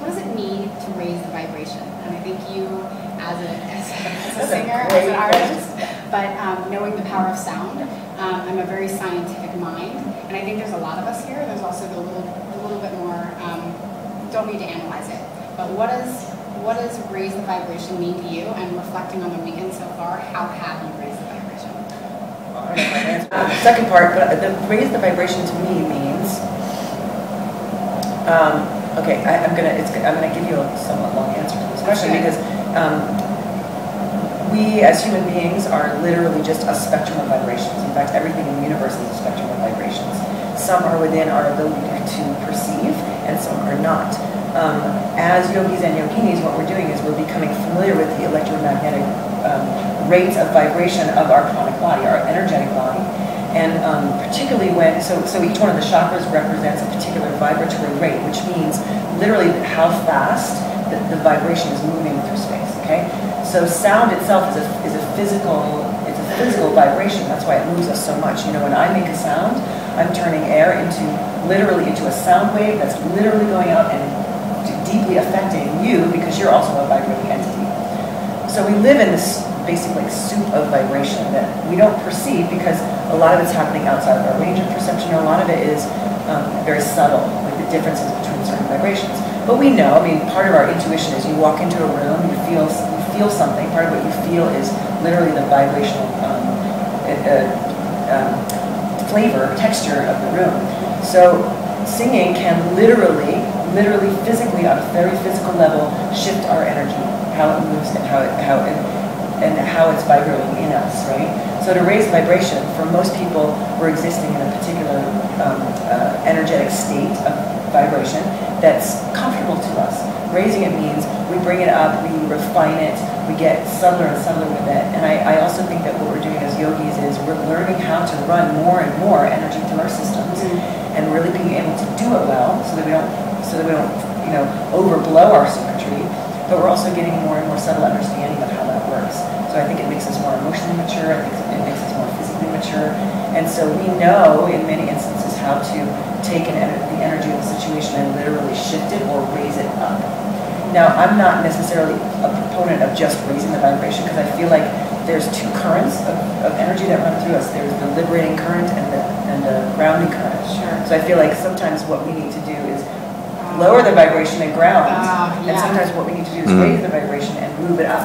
what does it mean to raise the vibration? And I think you, as a singer, as an artist, but knowing the power of sound, I'm a very scientific mind, and I think there's a lot of us here. There's also the little bit more, don't need to analyze it, but what does raise the vibration mean to you? And reflecting on the weekend so far, how have you raised the vibration? Second part, but the raise the vibration to me means, okay, I'm gonna give you a somewhat long answer to this question because we as human beings are literally just a spectrum of vibrations. In fact, everything in the universe is a spectrum of vibrations. Some are within our ability to perceive, and some are not. As yogis and yoginis, what we're doing is we're becoming familiar with the electromagnetic rates of vibration of our pranic body, our energetic body. And particularly when, so each one of the chakras represents a particular vibratory rate, which means literally how fast the vibration is moving through space, okay? So sound itself is a physical vibration. That's why it moves us so much. You know, when I make a sound, I'm turning air literally into a sound wave that's literally going out and deeply affecting you because you're also a vibrating entity. So we live in this basic soup of vibration that we don't perceive because a lot of it's happening outside of our range of perception, or a lot of it is very subtle, like the differences between certain vibrations. But we know, I mean, part of our intuition is you walk into a room, you feel something. Part of what you feel is literally the vibrational flavor, texture of the room. So singing can literally, physically, on a very physical level, shift our energy, how it moves and how it's vibrating in us, right? So to raise vibration, for most people, we're existing in a particular energetic state of vibration that's comfortable to us. Raising it means we bring it up, we refine it, we get subtler and subtler with it. And I also think that what we're doing as yogis is we're learning how to run more and more energy through our systems and really being able to do it well so that we don't overblow our circuitry. But we're also getting more and more subtle understanding of how that works. So I think it makes us more emotionally mature, I think it makes us more physically mature. And so we know in many instances how to take the energy of the situation and literally shift it or raise it up. Now, I'm not necessarily a proponent of just raising the vibration because I feel like there's two currents of energy that run through us. There's the liberating current and the grounding current. Sure. So I feel like sometimes what we need to do is lower the vibration and ground, and sometimes what we need to do is raise the vibration and move it up.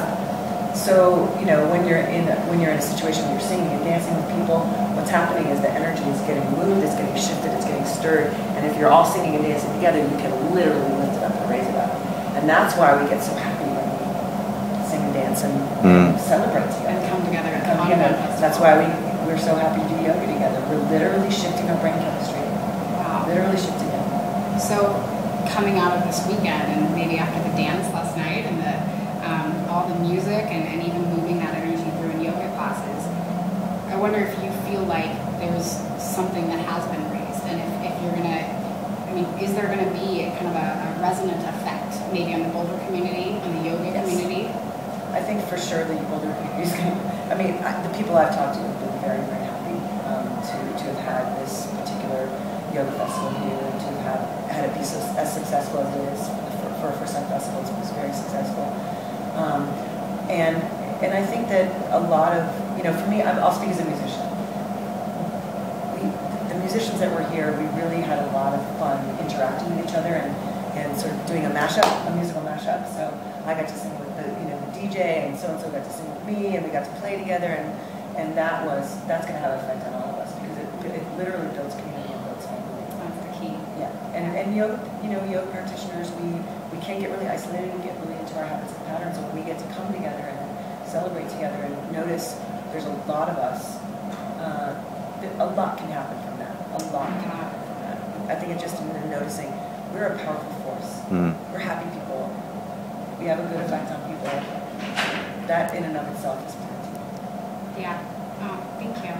So, you know, when you're in a situation where you're singing and dancing with people, what's happening is the energy is getting moved, it's getting shifted, it's getting stirred, and if you're all singing and dancing together, you can literally lift it up and raise it up. And that's why we get so happy when we sing and dance and celebrate together. And come together. That's why we're so happy to do yoga together. We're literally shifting our brain chemistry. Wow. Literally shifting it. So, coming out of this weekend and maybe after the dance last night and all the music and even moving that energy through in yoga classes, I wonder if you feel like there's something that has been raised, and if you're gonna, I mean, is there gonna be kind of a resonant effect maybe on the Boulder community, on the yoga community? I think for sure the Boulder community is going to, I mean, the people I've talked to have been very, very happy to have had this particular yoga festival here, and to have had a piece as successful as it is for some festivals. It was very successful. And I think that a lot of, you know, for me, I'll speak as a musician. The musicians that were here, we really had a lot of fun interacting with each other and sort of doing a musical mashup. So I got to sing with the DJ, and so got to sing with me, and we got to play together, and that's going to have an effect on all of us because it literally builds community and builds family. That's the key. Yeah, and yoga practitioners, we can't get really isolated and get really into our habits and patterns. So when we get to come together and celebrate together and notice there's a lot of us, a lot can happen from that. A lot can happen from that. I think it's just in noticing we're a powerful force. We're happy people. We have a good effect on people. That in and of itself is plenty. Yeah. Oh, thank you.